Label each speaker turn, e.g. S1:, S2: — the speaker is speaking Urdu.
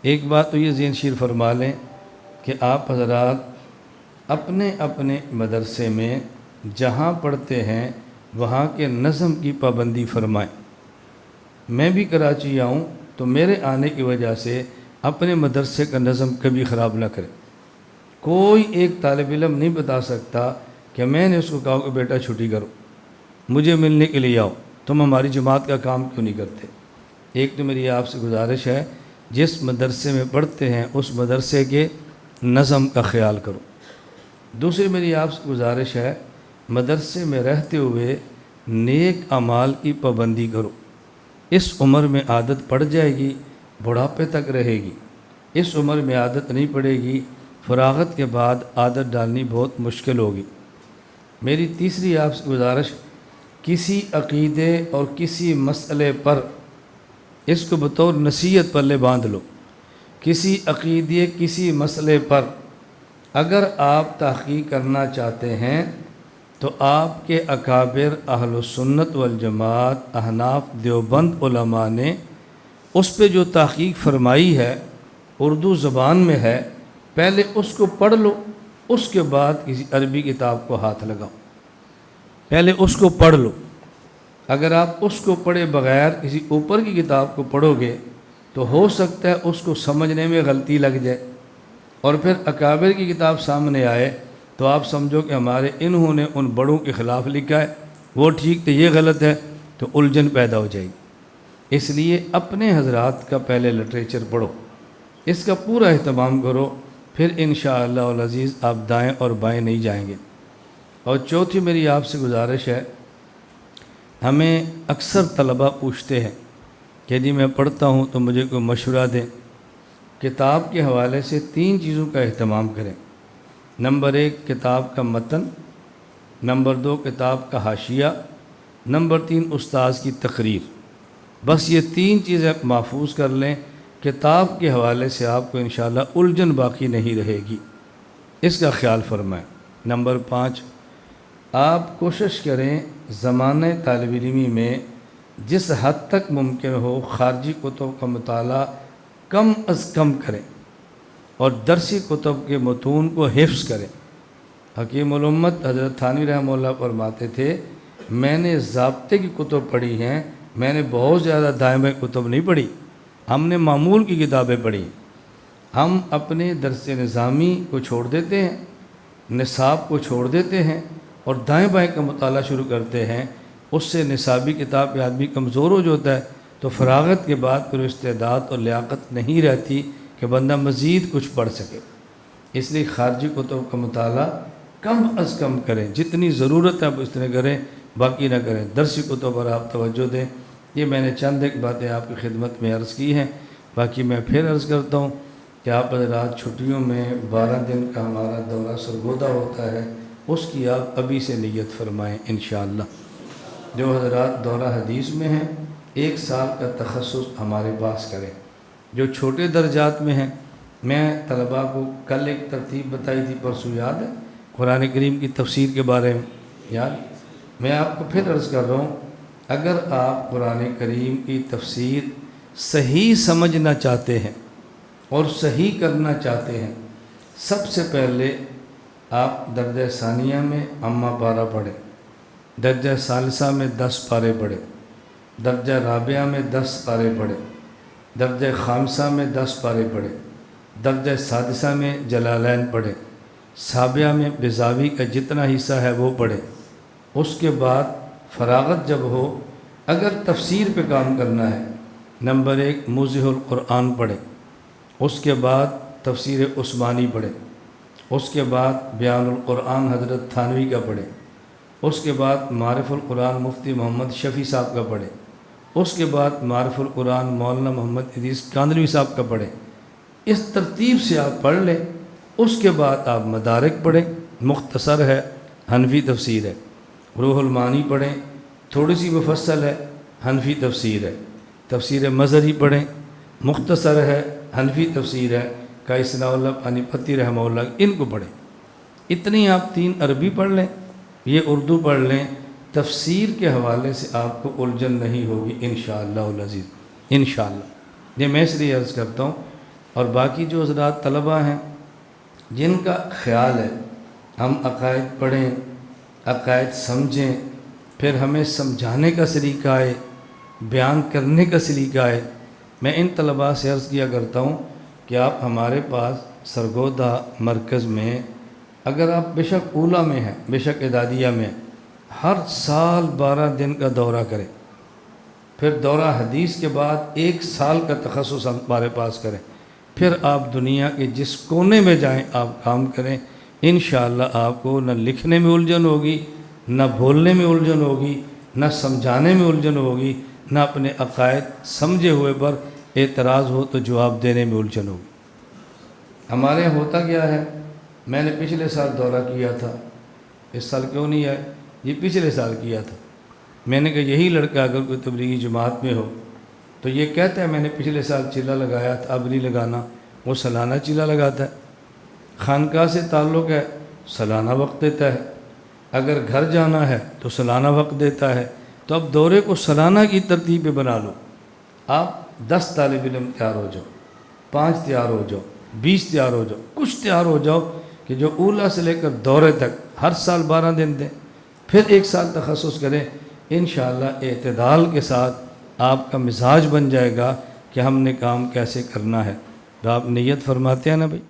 S1: ایک بات تو یہ ذہن شیر فرما لیں کہ آپ حضرات اپنے اپنے مدرسے میں جہاں پڑھتے ہیں وہاں کے نظم کی پابندی فرمائیں۔ میں بھی کراچی آؤں تو میرے آنے کی وجہ سے اپنے مدرسے کا نظم کبھی خراب نہ کرے۔ کوئی ایک طالب علم نہیں بتا سکتا کہ میں نے اس کو کہا کہ بیٹا چھٹی کرو، مجھے ملنے کے لیے آؤ، تم ہماری جماعت کا کام کیوں نہیں کرتے۔ ایک تو میری آپ سے گزارش ہے، جس مدرسے میں پڑھتے ہیں اس مدرسے کے نظم کا خیال کرو۔ دوسری میری آپ سے گزارش ہے، مدرسے میں رہتے ہوئے نیک اعمال کی پابندی کرو۔ اس عمر میں عادت پڑ جائے گی، بڑھاپے تک رہے گی۔ اس عمر میں عادت نہیں پڑے گی، فراغت کے بعد عادت ڈالنی بہت مشکل ہوگی۔ میری تیسری آپ سے گزارش، کسی عقیدے اور کسی مسئلے پر، اس کو بطور نصیحت پلے باندھ لو، کسی عقیدے کسی مسئلے پر اگر آپ تحقیق کرنا چاہتے ہیں تو آپ کے اکابر اہل السنت والجماعت احناف دیوبند علماء نے اس پہ جو تحقیق فرمائی ہے اردو زبان میں ہے، پہلے اس کو پڑھ لو، اس کے بعد کسی عربی کتاب کو ہاتھ لگاؤ۔ پہلے اس کو پڑھ لو۔ اگر آپ اس کو پڑھے بغیر کسی اوپر کی کتاب کو پڑھو گے تو ہو سکتا ہے اس کو سمجھنے میں غلطی لگ جائے، اور پھر اکابر کی کتاب سامنے آئے تو آپ سمجھو کہ ہمارے انہوں نے ان بڑوں کے خلاف لکھا ہے، وہ ٹھیک تو یہ غلط ہے، تو الجھن پیدا ہو جائے گی۔ اس لیے اپنے حضرات کا پہلے لٹریچر پڑھو، اس کا پورا اہتمام کرو، پھر انشاءاللہ العزیز آپ دائیں اور بائیں نہیں جائیں گے۔ اور چوتھی میری آپ سے گزارش ہے، ہمیں اکثر طلباء پوچھتے ہیں کہ جی میں پڑھتا ہوں تو مجھے کوئی مشورہ دیں۔ کتاب کے حوالے سے 3 چیزوں کا اہتمام کریں۔ نمبر 1 کتاب کا متن، نمبر 2 کتاب کا حاشیہ، نمبر 3 استاذ کی تقریر۔ بس یہ 3 چیزیں محفوظ کر لیں، کتاب کے حوالے سے آپ کو انشاءاللہ الجھن باقی نہیں رہے گی، اس کا خیال فرمائیں۔ نمبر 5 آپ کوشش کریں زمانہ طالب علمی میں جس حد تک ممکن ہو خارجی کتب کا مطالعہ کم از کم کریں، اور درسی کتب کے متون کو حفظ کریں۔ حکیم الامت حضرت تھانوی رحمہ اللہ فرماتے تھے، میں نے ضابطے کی کتب پڑھی ہیں، میں نے بہت زیادہ دائمہ کتب نہیں پڑھی، ہم نے معمول کی کتابیں پڑھی۔ ہم اپنے درس نظامی کو چھوڑ دیتے ہیں، نصاب کو چھوڑ دیتے ہیں اور دائیں بائیں کا مطالعہ شروع کرتے ہیں، اس سے نصابی کتاب پہ آدمی کمزور ہو جاتا ہے، تو فراغت کے بعد پھر استعداد اور لیاقت نہیں رہتی کہ بندہ مزید کچھ پڑھ سکے۔ اس لیے خارجی کتب کا مطالعہ کم از کم کریں، جتنی ضرورت ہے آپ اتنے کریں، باقی نہ کریں۔ درسی کتب پر آپ توجہ دیں۔ یہ میں نے چند ایک باتیں آپ کی خدمت میں عرض کی ہیں، باقی میں پھر عرض کرتا ہوں کہ آپ حضرات چھٹیوں میں 12 دن کا ہمارا دورہ سرگودا ہوتا ہے، اس کی آپ ابھی سے نیت فرمائیں انشاءاللہ۔ جو حضرات دورہ حدیث میں ہیں 1 سال کا تخصص ہمارے پاس کریں۔ جو چھوٹے درجات میں ہیں، میں طلباء کو کل ایک ترتیب بتائی تھی، پرسوں یاد ہے، قرآن کریم کی تفسیر کے بارے میں یاد، میں آپ کو پھر عرض کر رہا ہوں، اگر آپ قرآن کریم کی تفسیر صحیح سمجھنا چاہتے ہیں اور صحیح کرنا چاہتے ہیں، سب سے پہلے آپ درجہ ثانیہ میں اما پارہ پڑھیں، درجہ ثالثہ میں 10 پارے پڑھیں، درجہ رابعہ میں 10 پارے پڑھیں، درجہ خامسہ میں 10 پارے پڑھیں، درجہ سادسہ میں جلالین پڑھیں، سابعہ میں بیضاوی کا جتنا حصہ ہے وہ پڑھیں۔ اس کے بعد فراغت جب ہو، اگر تفسیر پہ کام کرنا ہے، نمبر 1 موضح القرآن پڑھیں، اس کے بعد تفسیر عثمانی پڑھیں، اس کے بعد بیان القرآن حضرت تھانوی کا پڑھیں، اس کے بعد معرف القرآن مفتی محمد شفیع صاحب کا پڑھیں، اس کے بعد معرف القرآن مولانا محمد ادریس کاندھلوی صاحب کا پڑھیں۔ اس ترتیب سے آپ پڑھ لیں۔ اس کے بعد آپ مدارک پڑھیں، مختصر ہے، حنفی تفسیر ہے۔ روح المعانی پڑھیں، تھوڑی سی مفصل ہے، حنفی تفسیر ہے۔ تفسیر مظہری پڑھیں، مختصر ہے، حنفی تفسیر ہے۔ قاری ثناء اللہ پانی پتی رحمہ اللہ، ان کو پڑھیں۔ اتنی آپ 3 عربی پڑھ لیں، یہ اردو پڑھ لیں، تفسیر کے حوالے سے آپ کو الجھن نہیں ہوگی انشاءاللہ العزیز، انشاءاللہ۔ یہ میں اس لیے عرض کرتا ہوں اور باقی جو حضرات طلبہ ہیں جن کا خیال ہے ہم عقائد پڑھیں، عقائد سمجھیں، پھر ہمیں سمجھانے کا سلیقہ ہے، بیان کرنے کا سلیقہ ہے، میں ان طلباء سے عرض کیا کرتا ہوں کہ آپ ہمارے پاس سرگودہ مرکز میں اگر آپ بے شک اولیٰ میں ہیں، بے شک اعدادیہ میں، ہر سال 12 دن کا دورہ کریں، پھر دورہ حدیث کے بعد 1 سال کا تخصص ہمارے پاس کریں، پھر آپ دنیا کے جس کونے میں جائیں آپ کام کریں، انشاءاللہ آپ کو نہ لکھنے میں الجھن ہوگی، نہ بولنے میں الجھن ہوگی، نہ سمجھانے میں الجھن ہوگی، نہ اپنے عقائد سمجھے ہوئے پر اعتراض ہو تو جواب دینے میں الجھن ہوگی۔ ہمارے یہاں ہوتا کیا ہے، میں نے پچھلے سال دورہ کیا تھا، اس سال کیوں نہیں آئے، یہ پچھلے سال کیا تھا، میں نے کہا یہی لڑکا اگر کوئی تبلیغی جماعت میں ہو تو یہ کہتا ہے میں نے پچھلے سال چلہ لگایا تھا، اب نہیں لگانا، وہ سالانہ چلہ لگاتا ہے، خانقاہ سے تعلق ہے سالانہ وقت دیتا ہے، اگر گھر جانا ہے تو سالانہ وقت دیتا ہے، تو اب دورے کو سالانہ کی ترتیب پہ بنا لو، آپ 10 طالب علم تیار ہو جاؤ، 5 تیار ہو جاؤ، 20 تیار ہو جاؤ، کچھ تیار ہو جاؤ کہ جو اولیٰ سے لے کر دورے تک ہر سال 12 دن دیں، پھر 1 سال تخصص کریں، انشاءاللہ اعتدال کے ساتھ آپ کا مزاج بن جائے گا کہ ہم نے کام کیسے کرنا ہے۔ تو آپ نیت فرماتے ہیں نا بھائی؟